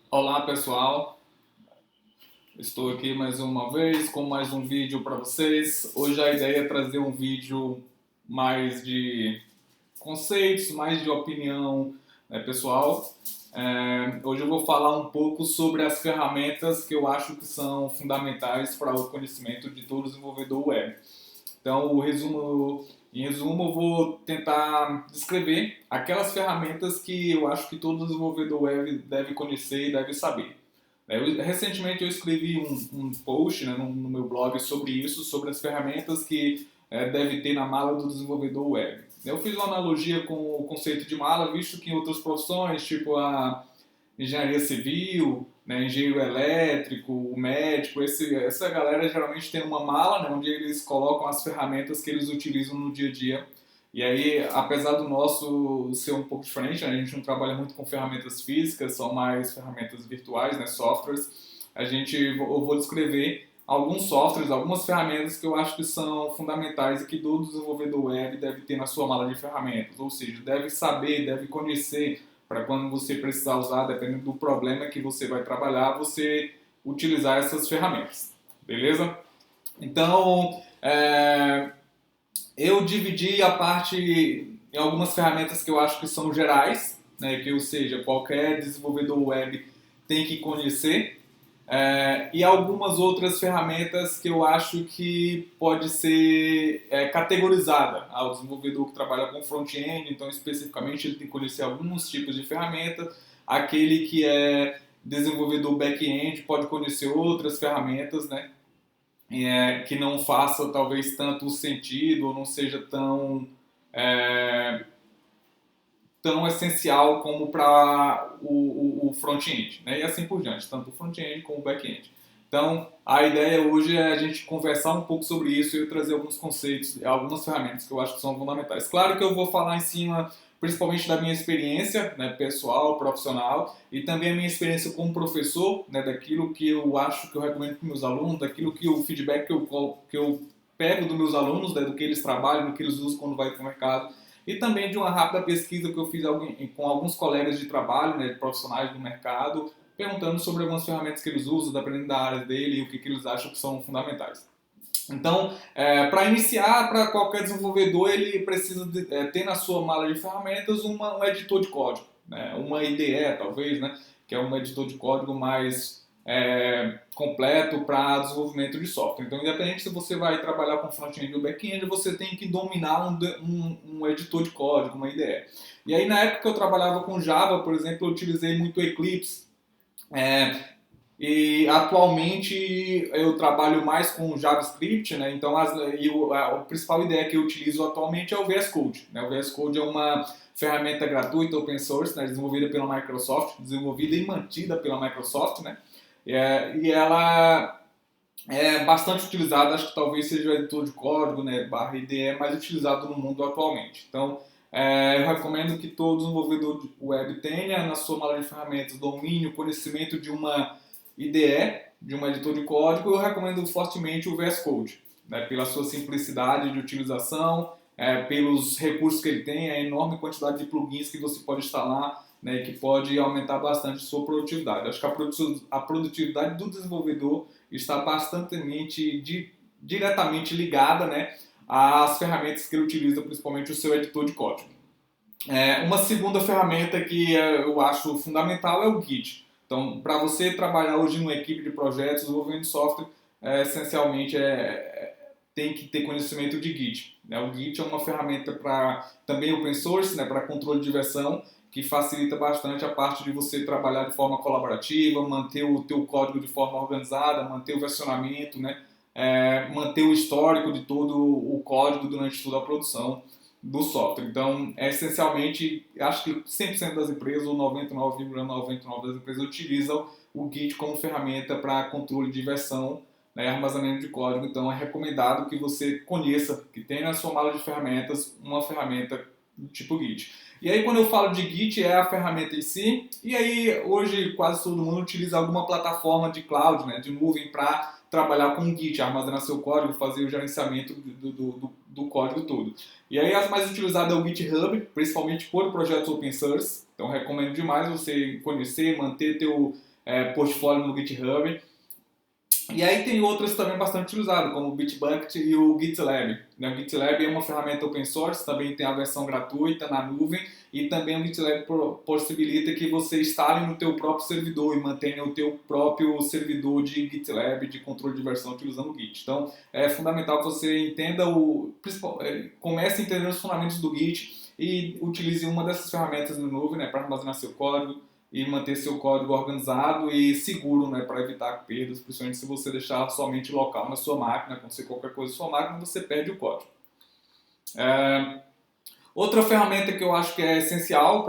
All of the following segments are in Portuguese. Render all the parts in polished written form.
Olá pessoal, estou aqui mais uma vez com mais um vídeo para vocês. Hoje a ideia é trazer um vídeo mais de conceitos, mais de opinião, pessoal. Hoje eu vou falar um pouco sobre as ferramentas que eu acho que são fundamentais para o conhecimento de todo desenvolvedor web. Então, em resumo, eu vou tentar descrever aquelas ferramentas que eu acho que todo desenvolvedor web deve conhecer e deve saber. Recentemente eu escrevi um post, né, no meu blog sobre isso, sobre as ferramentas que deve ter na mala do desenvolvedor web. Eu fiz uma analogia com o conceito de mala, visto que em outras profissões, tipo a engenharia civil, né, engenheiro elétrico, o médico, essa galera geralmente tem uma mala, né, onde eles colocam as ferramentas que eles utilizam no dia a dia. E aí, apesar do nosso ser um pouco diferente, né, a gente não trabalha muito com ferramentas físicas, são mais ferramentas virtuais, né, softwares. Eu vou descrever alguns softwares, algumas ferramentas que eu acho que são fundamentais e que todo desenvolvedor web deve ter na sua mala de ferramentas, ou seja, deve saber, deve conhecer para quando você precisar usar, dependendo do problema que você vai trabalhar, você utilizar essas ferramentas, beleza? Então, eu dividi a parte em algumas ferramentas que eu acho que são gerais, né, que ou seja, qualquer desenvolvedor web tem que conhecer, e algumas outras ferramentas que eu acho que pode ser categorizada ao desenvolvedor que trabalha com front-end, então especificamente ele tem que conhecer alguns tipos de ferramentas, aquele que é desenvolvedor back-end pode conhecer outras ferramentas, né? Que não faça talvez tanto sentido ou não seja é, tão essencial como para o front-end, né? E assim por diante, tanto o front-end como o back-end. Então, a ideia hoje é a gente conversar um pouco sobre isso e eu trazer alguns conceitos, algumas ferramentas que eu acho que são fundamentais. Claro que eu vou falar em cima, principalmente da minha experiência, né, pessoal, profissional, e também a minha experiência como professor, né, daquilo que eu acho que eu recomendo para meus alunos, daquilo que o feedback que eu pego dos meus alunos, né, do que eles trabalham, do que eles usam quando vai para o mercado, e também de uma rápida pesquisa que eu fiz com alguns colegas de trabalho, né, profissionais do mercado, perguntando sobre algumas ferramentas que eles usam, dependendo da área dele e o que eles acham que são fundamentais. Então, para iniciar, para qualquer desenvolvedor, ele precisa ter na sua mala de ferramentas um editor de código, né? Uma IDE, talvez, né? Que é um editor de código mais completo para desenvolvimento de software. Então, independente se você vai trabalhar com front-end ou back-end, você tem que dominar um editor de código, uma IDE. E aí, na época que eu trabalhava com Java, por exemplo, eu utilizei muito Eclipse, é, e atualmente eu trabalho mais com JavaScript, né? Então a principal ideia que eu utilizo atualmente é o VS Code, né? O VS Code é uma ferramenta gratuita, open source, né? Desenvolvida pela Microsoft, desenvolvida e mantida pela Microsoft, né? E ela é bastante utilizada, acho que talvez seja o editor de código, né? Barra IDE mais utilizado no mundo atualmente. Então, eu recomendo que todo desenvolvedor web tenha na sua mala de ferramentas domínio, conhecimento de uma IDE, de um editor de código. Eu recomendo fortemente o VS Code, né, pela sua simplicidade de utilização, pelos recursos que ele tem, a enorme quantidade de plugins que você pode instalar, né, que pode aumentar bastante sua produtividade. Acho que a produtividade do desenvolvedor está diretamente ligada, né, às ferramentas que ele utiliza, principalmente o seu editor de código. Uma segunda ferramenta que eu acho fundamental é o Git. Então, para você trabalhar hoje numa equipe de projetos, desenvolvendo software, essencialmente tem que ter conhecimento de Git, né? O Git é uma ferramenta para também open source, né, para controle de versão, que facilita bastante a parte de você trabalhar de forma colaborativa, manter o teu código de forma organizada, manter o versionamento, né, manter o histórico de todo o código durante toda a produção do software. Então, essencialmente, acho que 100% das empresas, ou 99,99% das empresas, utilizam o Git como ferramenta para controle de versão, né, armazenamento de código. Então, é recomendado que você conheça, que tenha na sua mala de ferramentas uma ferramenta do tipo Git. E aí, quando eu falo de Git, é a ferramenta em si. E aí, hoje, quase todo mundo utiliza alguma plataforma de cloud, né, de nuvem, para trabalhar com o Git, armazenar seu código, fazer o gerenciamento do código todo. E aí as mais utilizadas é o GitHub, principalmente por projetos open source. Então recomendo demais você conhecer, manter teu portfólio no GitHub. E aí tem outras também bastante utilizadas, como o Bitbucket e o GitLab. O GitLab é uma ferramenta open source, também tem a versão gratuita na nuvem, e também o GitLab possibilita que você instale no teu próprio servidor e mantenha o teu próprio servidor de GitLab, de controle de versão utilizando o Git. Então é fundamental que você entenda comece a entender os fundamentos do Git e utilize uma dessas ferramentas na nuvem, para armazenar seu código e manter seu código organizado e seguro, para evitar perdas, principalmente se você deixar somente local na sua máquina. Acontecer qualquer coisa na sua máquina, você perde o código. Outra ferramenta que eu acho que é essencial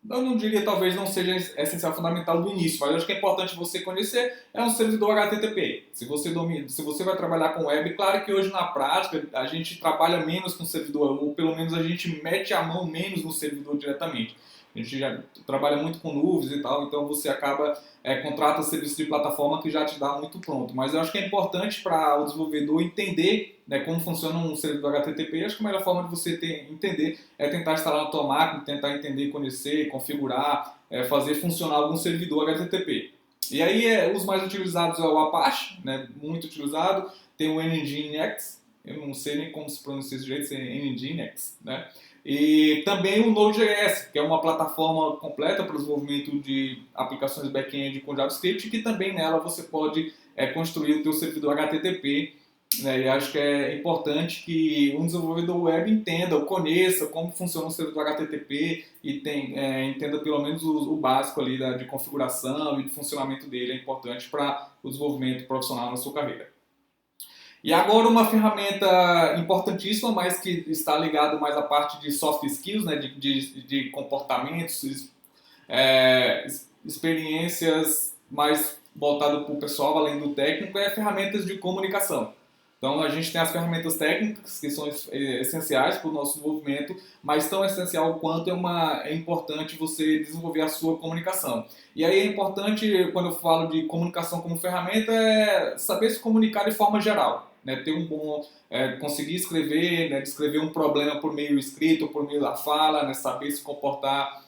eu não diria, talvez não seja essencial, fundamental do início, mas eu acho que é importante você conhecer, é um servidor HTTP. Se você vai trabalhar com web, claro que hoje na prática a gente trabalha menos com servidor, ou pelo menos a gente mete a mão menos no servidor diretamente. A gente já trabalha muito com nuvens e tal, então você acaba, contrata serviço de plataforma que já te dá muito pronto. Mas eu acho que é importante para o desenvolvedor entender, como funciona um servidor HTTP. Acho que a melhor forma de você entender é tentar instalar na tua máquina, tentar entender, conhecer, configurar, fazer funcionar algum servidor HTTP. E aí os mais utilizados é o Apache, muito utilizado, tem o Nginx, eu não sei nem como se pronuncia esse jeito, é Nginx, E também o Node.js, que é uma plataforma completa para o desenvolvimento de aplicações back-end com JavaScript, que também nela você pode construir o teu servidor HTTP. E acho que é importante que um desenvolvedor web entenda ou conheça como funciona o servidor HTTP e entenda pelo menos o básico ali de configuração e de funcionamento dele. É importante para o desenvolvimento profissional na sua carreira. E agora uma ferramenta importantíssima, mas que está ligada mais à parte de soft skills, de comportamentos, experiências mais voltadas para o pessoal, além do técnico, é ferramentas de comunicação. Então a gente tem as ferramentas técnicas que são essenciais para o nosso desenvolvimento, mas tão essencial quanto é importante você desenvolver a sua comunicação. E aí é importante, quando eu falo de comunicação como ferramenta, saber se comunicar de forma geral. Ter um bom, conseguir escrever, descrever um problema por meio escrito, por meio da fala, saber se comportar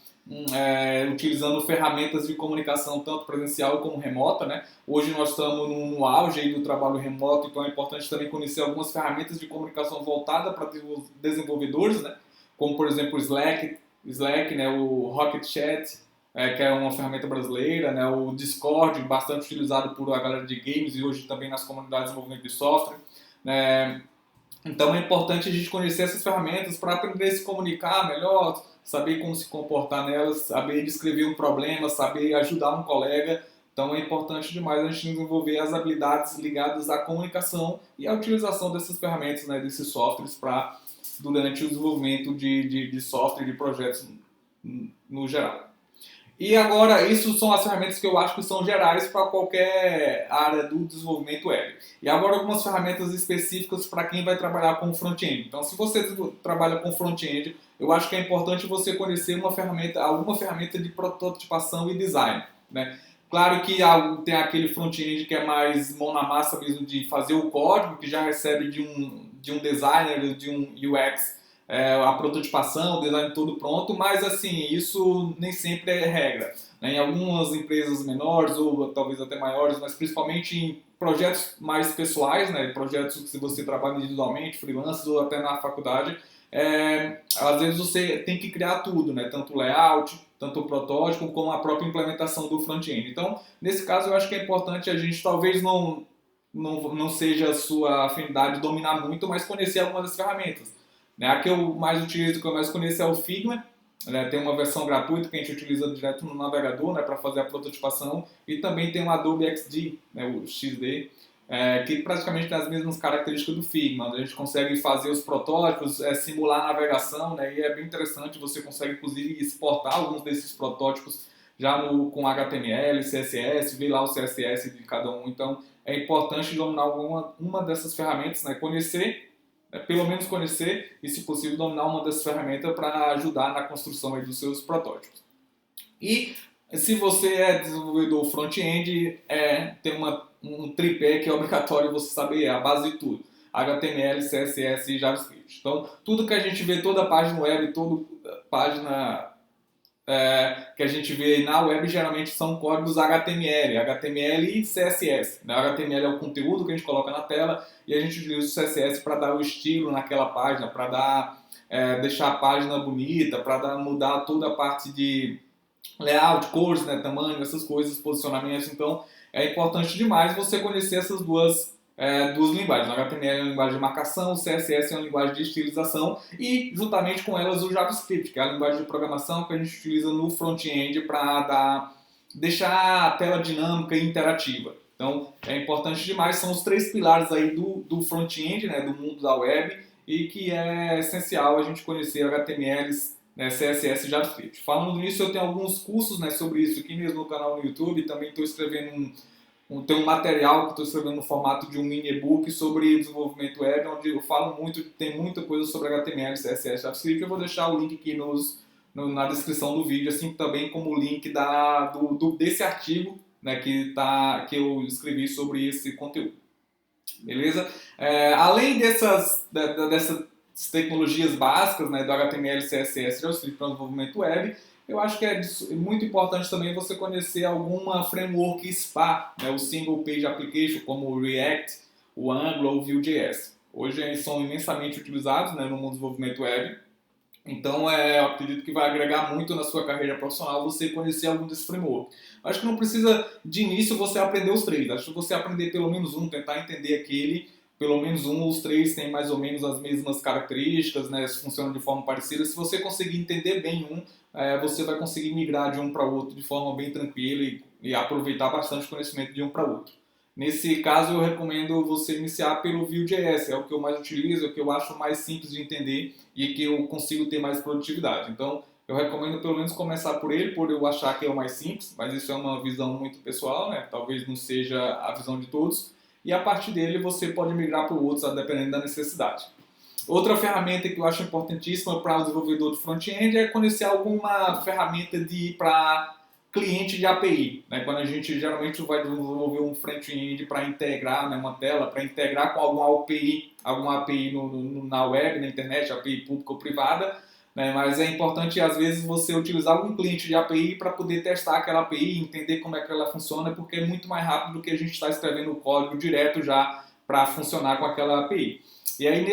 utilizando ferramentas de comunicação tanto presencial como remota. Hoje nós estamos no auge aí do trabalho remoto, então é importante também conhecer algumas ferramentas de comunicação voltadas para desenvolvedores, como por exemplo o Slack, o Rocket Chat, que é uma ferramenta brasileira, o Discord, bastante utilizado por a galera de games e hoje também nas comunidades de desenvolvimento de software. Então é importante a gente conhecer essas ferramentas para aprender a se comunicar melhor, saber como se comportar nelas, saber descrever um problema, saber ajudar um colega. Então é importante demais a gente desenvolver as habilidades ligadas à comunicação e à utilização dessas ferramentas, desses softwares durante o desenvolvimento de software e de projetos no geral. E agora, isso são as ferramentas que eu acho que são gerais para qualquer área do desenvolvimento web. E agora algumas ferramentas específicas para quem vai trabalhar com front-end. Então, se você trabalha com front-end, eu acho que é importante você conhecer alguma ferramenta de prototipação e design. Claro que tem aquele front-end que é mais mão na massa mesmo de fazer o código, que já recebe de um designer, de um UX, a prototipação, o design todo pronto, mas assim, isso nem sempre é regra. Em algumas empresas menores ou talvez até maiores, mas principalmente em projetos mais pessoais, projetos que você trabalha individualmente, freelancers ou até na faculdade, às vezes você tem que criar tudo, tanto o layout, tanto o protótipo, como a própria implementação do front-end. Então, nesse caso, eu acho que é importante a gente talvez não seja a sua afinidade dominar muito, mas conhecer algumas das ferramentas. A que eu mais utilizo, que eu mais conheço é o Figma. Tem uma versão gratuita que a gente utiliza direto no navegador para fazer a prototipação. E também tem o Adobe XD, o XD, que praticamente tem as mesmas características do Figma. A gente consegue fazer os protótipos, simular a navegação, e é bem interessante. Você consegue, inclusive, exportar alguns desses protótipos já com HTML, CSS, ver lá o CSS de cada um. Então, é importante dominar uma dessas ferramentas, conhecer, pelo menos conhecer e, se possível, dominar uma dessas ferramentas para ajudar na construção dos seus protótipos. E se você é desenvolvedor front-end, tem um tripé que é obrigatório você saber, é a base de tudo: HTML, CSS e JavaScript. Então, tudo que a gente vê, toda a página web, toda página que a gente vê na web geralmente são códigos HTML, HTML e CSS. Né? O HTML é o conteúdo que a gente coloca na tela e a gente utiliza o CSS para dar o estilo naquela página, para deixar a página bonita, para mudar toda a parte de layout, cores, né, tamanho, essas coisas, posicionamentos. Então, é importante demais você conhecer essas duas linguagens. O HTML é uma linguagem de marcação, o CSS é uma linguagem de estilização e, juntamente com elas, o JavaScript, que é a linguagem de programação que a gente utiliza no front-end para deixar a tela dinâmica e interativa. Então, é importante demais. São os três pilares aí do front-end, né, do mundo da web, e que é essencial a gente conhecer HTMLs, né, CSS e JavaScript. Falando nisso, eu tenho alguns cursos, né, sobre isso aqui mesmo no canal no YouTube. Também estou escrevendo tem um material que estou escrevendo no formato de um mini e-book sobre desenvolvimento web, onde eu falo muito, tem muita coisa sobre HTML, CSS, JavaScript. Eu vou deixar o link aqui na descrição do vídeo, assim também como o link desse artigo, né, que eu escrevi sobre esse conteúdo. Beleza? Além dessas tecnologias básicas, né, do HTML, CSS e JavaScript para o desenvolvimento web, eu acho que é muito importante também você conhecer alguma framework SPA, né, o Single Page Application, como o React, o Angular ou o Vue.js. Hoje eles são imensamente utilizados, né, no mundo do desenvolvimento web. Então, eu acredito que vai agregar muito na sua carreira profissional você conhecer algum desses frameworks. Acho que não precisa, de início, você aprender os três. Acho que você aprender pelo menos um, tentar entender aquele, pelo menos um, os três têm mais ou menos as mesmas características, né, funcionam de forma parecida. Se você conseguir entender bem um, você vai conseguir migrar de um para o outro de forma bem tranquila e aproveitar bastante o conhecimento de um para o outro. Nesse caso, eu recomendo você iniciar pelo Vue.js, é o que eu mais utilizo, é o que eu acho mais simples de entender e que eu consigo ter mais produtividade. Então, eu recomendo pelo menos começar por ele, por eu achar que é o mais simples, mas isso é uma visão muito pessoal, né? Talvez não seja a visão de todos. E a partir dele você pode migrar para outros, dependendo da necessidade. Outra ferramenta que eu acho importantíssima para o desenvolvedor de front-end é conhecer alguma ferramenta para cliente de API. Né? Quando a gente geralmente vai desenvolver um front-end para integrar, né, uma tela, para integrar com alguma API na web, na internet, API pública ou privada, né? Mas é importante, às vezes, você utilizar algum cliente de API para poder testar aquela API, entender como é que ela funciona, porque é muito mais rápido do que a gente estar escrevendo o código direto já para funcionar com aquela API. E aí,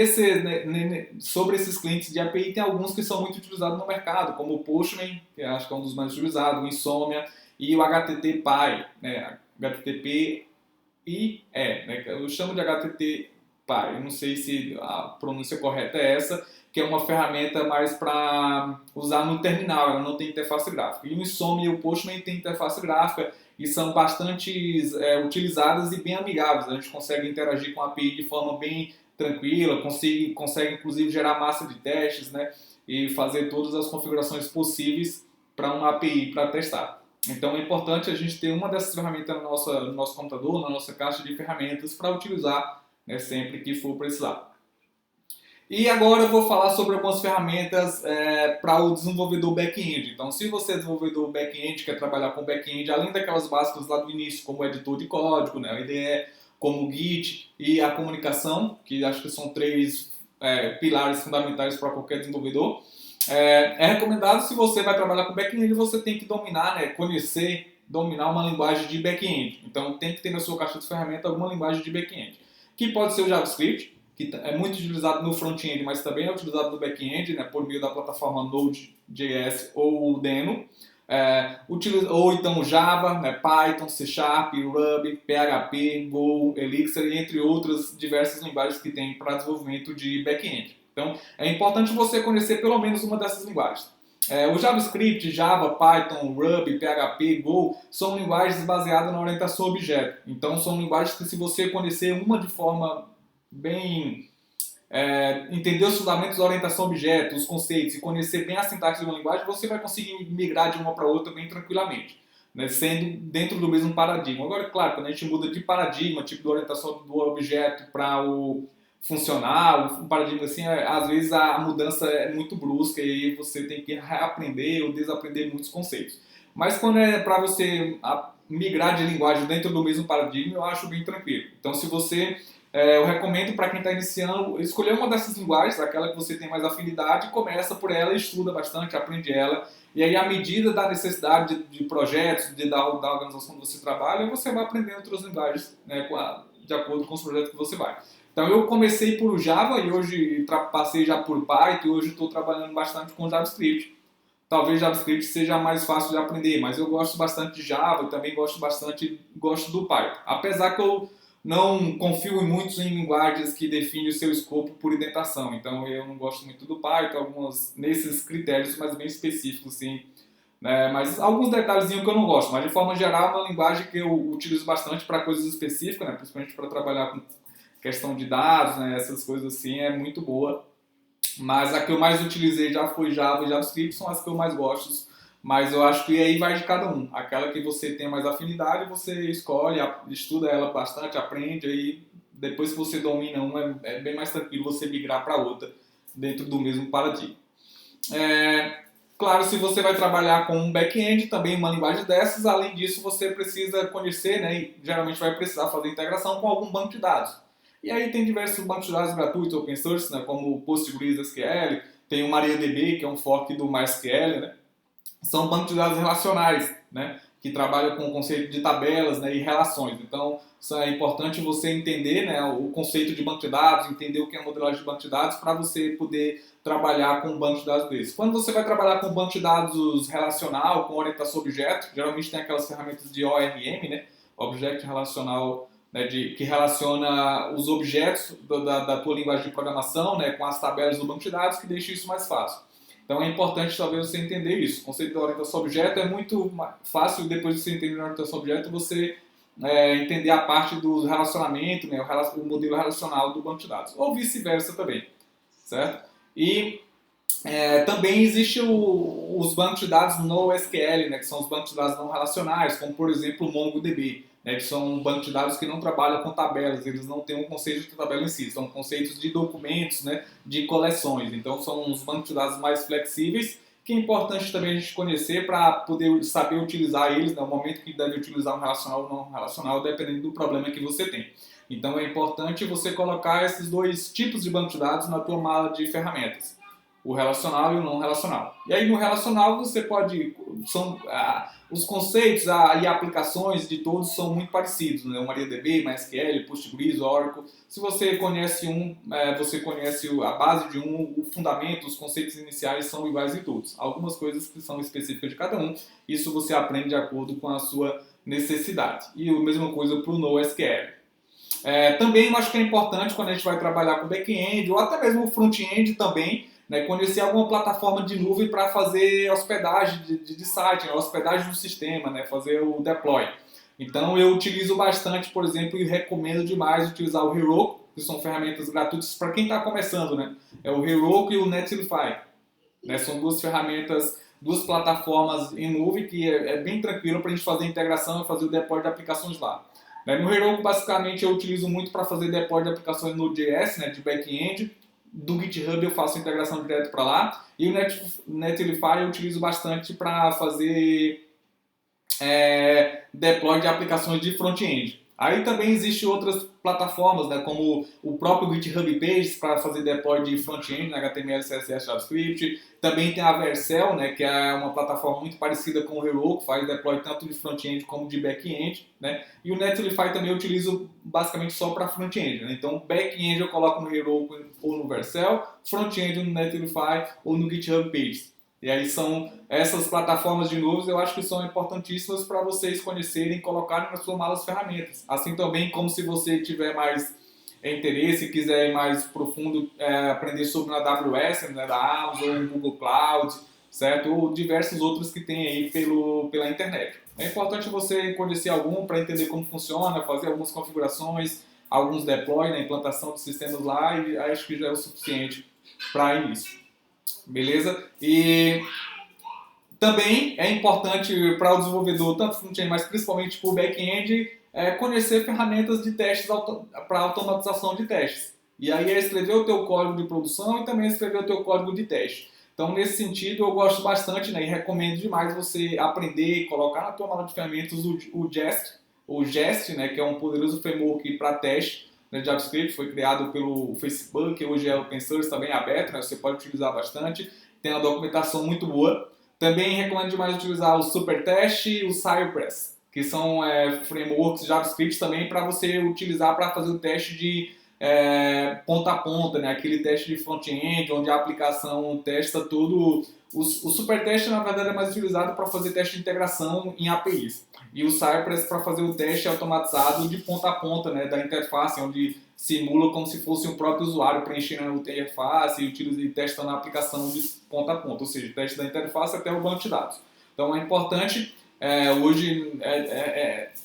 sobre esses clientes de API, tem alguns que são muito utilizados no mercado, como o Postman, que acho que é um dos mais utilizados, o Insomnia e o HTTPy, né? HTTPI, né? Eu chamo de HTTPy, eu não sei se a pronúncia correta é essa, que é uma ferramenta mais para usar no terminal, ela não tem interface gráfica. E o Insomnia e o Postman tem interface gráfica e são bastante utilizadas e bem amigáveis. A gente consegue interagir com a API de forma bem tranquila, consegue inclusive gerar massa de testes, né? E fazer todas as configurações possíveis para uma API para testar. Então é importante a gente ter uma dessas ferramentas no nosso computador, na nossa caixa de ferramentas para utilizar, né, sempre que for precisar. E agora eu vou falar sobre algumas ferramentas para o desenvolvedor back-end. Então, se você é desenvolvedor back-end, quer trabalhar com back-end, além daquelas básicas lá do início, como o editor de código, né, a IDE, como o Git e a comunicação, que acho que são três pilares fundamentais para qualquer desenvolvedor, é recomendado, se você vai trabalhar com back-end, você tem que dominar, né, dominar uma linguagem de back-end. Então, tem que ter na sua caixa de ferramentas alguma linguagem de back-end, que pode ser o JavaScript, que é muito utilizado no front-end, mas também é utilizado no back-end, né, por meio da plataforma Node.js ou Deno, ou então Java, né, Python, C Sharp, Ruby, PHP, Go, Elixir, entre outras diversas linguagens que tem para desenvolvimento de back-end. Então, é importante você conhecer pelo menos uma dessas linguagens. O JavaScript, Java, Python, Ruby, PHP, Go são linguagens baseadas na orientação a objeto. Então, são linguagens que, se você conhecer uma de forma bem entender os fundamentos da orientação a objeto, os conceitos e conhecer bem a sintaxe de uma linguagem, você vai conseguir migrar de uma para outra bem tranquilamente, né, sendo dentro do mesmo paradigma. Agora, claro, quando a gente muda de paradigma, tipo de orientação do objeto para o funcional, um paradigma assim, às vezes a mudança é muito brusca e aí você tem que reaprender ou desaprender muitos conceitos. Mas quando é para você migrar de linguagem dentro do mesmo paradigma, eu acho bem tranquilo. Então, se você eu recomendo para quem está iniciando escolher uma dessas linguagens, aquela que você tem mais afinidade, começa por ela, estuda bastante, aprende ela E aí, à medida da necessidade de projetos, da organização que você trabalha, você vai aprendendo outras linguagens, né, de acordo com os projetos que você vai. Então, eu comecei por Java e hoje passei já por Python e hoje estou trabalhando bastante com JavaScript. Talvez JavaScript seja mais fácil de aprender, mas eu gosto bastante de Java e também gosto do Python. Apesar que eu não confio muito em linguagens que definem o seu escopo por indentação. Então eu não gosto muito do Python, alguns nesses critérios, mas bem específicos, sim. Mas alguns detalhezinhos que eu não gosto, mas de forma geral é uma linguagem que eu utilizo bastante para coisas específicas, né? Principalmente para trabalhar com questão de dados, né? Essas coisas assim, é muito boa. Mas a que eu mais utilizei já foi Java e JavaScript, são as que eu mais gosto. Mas eu acho que aí vai de cada um. Aquela que você tem mais afinidade, você escolhe, estuda ela bastante, aprende, aí depois que você domina uma, é bem mais tranquilo você migrar para outra dentro do mesmo paradigma. Claro, se você vai trabalhar com um back-end, também uma linguagem dessas, além disso você precisa conhecer, né, e geralmente vai precisar fazer integração com algum banco de dados. E aí tem diversos bancos de dados gratuitos, open source, né, como o PostgreSQL, tem o MariaDB, que é um fork do MySQL, né? São bancos de dados relacionais, né, que trabalham com o conceito de tabelas, né, e relações. Então, isso é importante você entender, né, o conceito de banco de dados, entender o que é modelagem de banco de dados para você poder trabalhar com um banco de dados desses. Quando você vai trabalhar com um banco de dados relacional, com orientação a objeto, geralmente tem aquelas ferramentas de ORM, né, Object Relacional, né, que relaciona os objetos da tua linguagem de programação, né, com as tabelas do banco de dados, que deixa isso mais fácil. Então é importante talvez você entender isso. O conceito da orientação a objeto é muito fácil, depois de você entender a orientação a objeto, você entender a parte do relacionamento, né, o modelo relacional do banco de dados. Ou vice-versa também, certo? E também existem os bancos de dados NoSQL, né, que são os bancos de dados não relacionais, como por exemplo o MongoDB, né, que são um banco de dados que não trabalham com tabelas, eles não têm um conceito de tabela em si, são conceitos de documentos, né, de coleções. Então são uns bancos de dados mais flexíveis, que é importante também a gente conhecer para poder saber utilizar eles, no momento que deve utilizar um relacional ou não relacional, dependendo do problema que você tem. Então é importante você colocar esses dois tipos de banco de dados na tua mala de ferramentas, o relacional e o não relacional. E aí no relacional você pode, os conceitos e aplicações de todos são muito parecidos, né? O MariaDB, MySQL, Postgres, Oracle. Se você conhece você conhece a base de um, o fundamento, os conceitos iniciais são iguais em todos. Algumas coisas que são específicas de cada um, isso você aprende de acordo com a sua necessidade. E a mesma coisa para o NoSQL. Também eu acho que é importante quando a gente vai trabalhar com back-end ou até mesmo o front-end também, né, conhecer alguma plataforma de nuvem para fazer hospedagem de site, né, hospedagem do sistema, né, fazer o deploy. Então eu utilizo bastante, por exemplo, e recomendo demais utilizar o Heroku, que são ferramentas gratuitas para quem está começando, né? É o Heroku e o Netlify. Né, são duas ferramentas, duas plataformas em nuvem que é bem tranquilo para a gente fazer a integração e fazer o deploy de aplicações lá. No Heroku, basicamente, eu utilizo muito para fazer deploy de aplicações no JS, né, de back-end. Do GitHub eu faço integração direto para lá. E o Netlify eu utilizo bastante para fazer deploy de aplicações de front-end. Aí também existem outras plataformas, né, como o próprio GitHub Pages para fazer deploy de front-end, né, HTML, CSS, JavaScript. Também tem a Vercel, né, que é uma plataforma muito parecida com o Heroku, faz deploy tanto de front-end como de back-end. Né? E o Netlify também eu utilizo basicamente só para front-end. Né? Então, back-end eu coloco no Heroku ou no Vercel, front-end no Netlify ou no GitHub Pages. E aí são essas plataformas de nuvens, eu acho que são importantíssimas para vocês conhecerem e colocarem nas suas malas ferramentas. Assim também como se você tiver mais interesse, quiser ir mais profundo, aprender sobre a AWS, né, da Amazon, Google Cloud, certo? Ou diversos outros que tem aí pela internet. É importante você conhecer algum para entender como funciona, fazer algumas configurações, alguns deploy, na implantação de sistemas lá, e acho que já é o suficiente para início. Beleza? E também é importante para o desenvolvedor, tanto front-end, mas principalmente para o back-end, conhecer ferramentas de testes para automatização de testes. E aí é escrever o teu código de produção e também escrever o teu código de teste. Então, nesse sentido, eu gosto bastante, né, e recomendo demais você aprender e colocar na tua mala de ferramentas o Jest, né, que é um poderoso framework para teste, né, JavaScript, foi criado pelo Facebook, hoje é open source, também é aberto, né, você pode utilizar bastante, tem uma documentação muito boa. Também recomendo demais utilizar o Supertest e o Cypress, que são frameworks JavaScript também para você utilizar para fazer o teste de ponta a ponta, né? Aquele teste de front-end, onde a aplicação testa tudo. O Supertest, na verdade, é mais utilizado para fazer teste de integração em APIs. E o Cypress para fazer o teste automatizado de ponta a ponta, né? Da interface, onde simula como se fosse o próprio usuário preenchendo a interface e testando a aplicação de ponta a ponta, ou seja, teste da interface até o banco de dados. Então é importante, hoje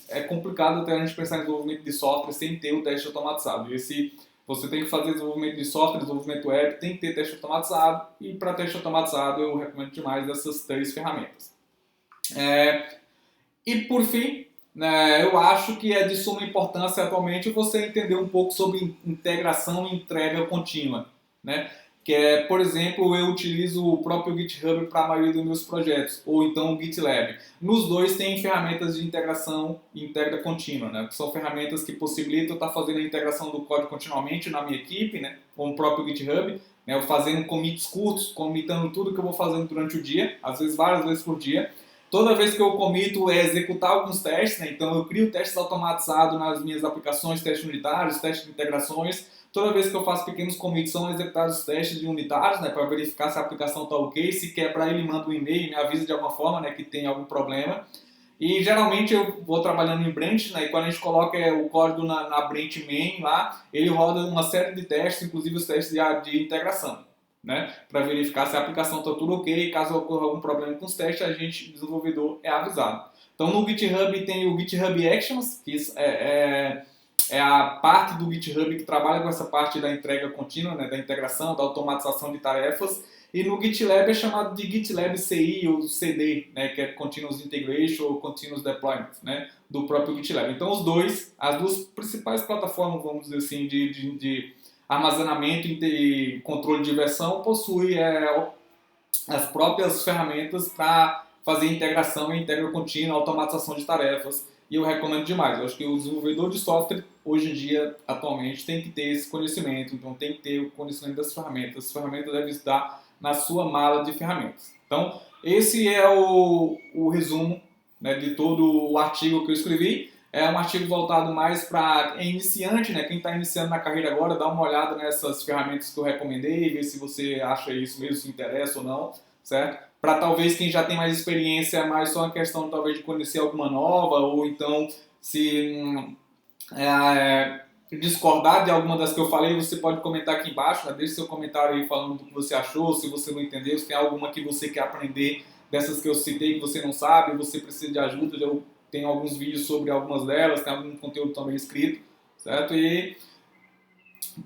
é complicado até a gente pensar em desenvolvimento de software sem ter o teste automatizado. E se você tem que fazer desenvolvimento de software, desenvolvimento web, tem que ter teste automatizado, e para teste automatizado eu recomendo demais essas 3 ferramentas. E por fim, né, eu acho que é de suma importância atualmente você entender um pouco sobre integração e entrega contínua, né? Que é, por exemplo, eu utilizo o próprio GitHub para a maioria dos meus projetos, ou então o GitLab. Nos dois tem ferramentas de integração e entrega contínua, né? Que são ferramentas que possibilitam eu estar fazendo a integração do código continuamente na minha equipe, né? Com o próprio GitHub, né? Eu fazendo commits curtos, commitando tudo que eu vou fazendo durante o dia, às vezes várias vezes por dia. Toda vez que eu comito é executar alguns testes, né? Então eu crio testes automatizados nas minhas aplicações, testes unitários, testes de integrações. Toda vez que eu faço pequenos commits são executados testes de unitários, né? Para verificar se a aplicação está ok. Se quebrar ele manda um e-mail, me avisa de alguma forma, né? Que tem algum problema. E geralmente eu vou trabalhando em branch, né? E quando a gente coloca o código na branch main lá, ele roda uma série de testes, inclusive os testes de integração, né, para verificar se a aplicação está tudo ok. Caso ocorra algum problema com os testes, a gente, desenvolvedor, é avisado. Então no GitHub tem o GitHub Actions, que é a parte do GitHub que trabalha com essa parte da entrega contínua, né, da integração, da automatização de tarefas. E no GitLab é chamado de GitLab CI ou CD, né, que é Continuous Integration ou Continuous Deployment, né, do próprio GitLab. Então as duas principais plataformas, vamos dizer assim, de armazenamento e controle de versão possui as próprias ferramentas para fazer integração e integra contínua, automatização de tarefas, e eu recomendo demais. Eu acho que o desenvolvedor de software, hoje em dia, atualmente, tem que ter esse conhecimento, então tem que ter o conhecimento das ferramentas. As ferramentas devem estar na sua mala de ferramentas. Então, esse é o resumo, né, de todo o artigo que eu escrevi. É um artigo voltado mais para iniciante, né? Quem está iniciando na carreira agora, dá uma olhada nessas ferramentas que eu recomendei, ver se você acha isso mesmo, se interessa ou não, certo? Para talvez quem já tem mais experiência, mais só uma questão talvez de conhecer alguma nova, ou então se discordar de alguma das que eu falei, você pode comentar aqui embaixo, né? Deixe seu comentário aí falando do que você achou, se você não entendeu, se tem alguma que você quer aprender dessas que eu citei que você não sabe, você precisa de ajuda, tem alguns vídeos sobre algumas delas, tem algum conteúdo também escrito, certo? E,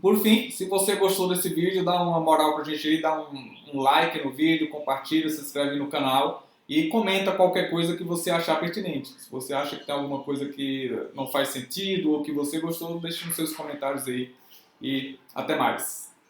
por fim, se você gostou desse vídeo, dá uma moral pra gente aí, dá um like no vídeo, compartilha, se inscreve no canal e comenta qualquer coisa que você achar pertinente. Se você acha que tem alguma coisa que não faz sentido ou que você gostou, deixe nos seus comentários aí. E até mais!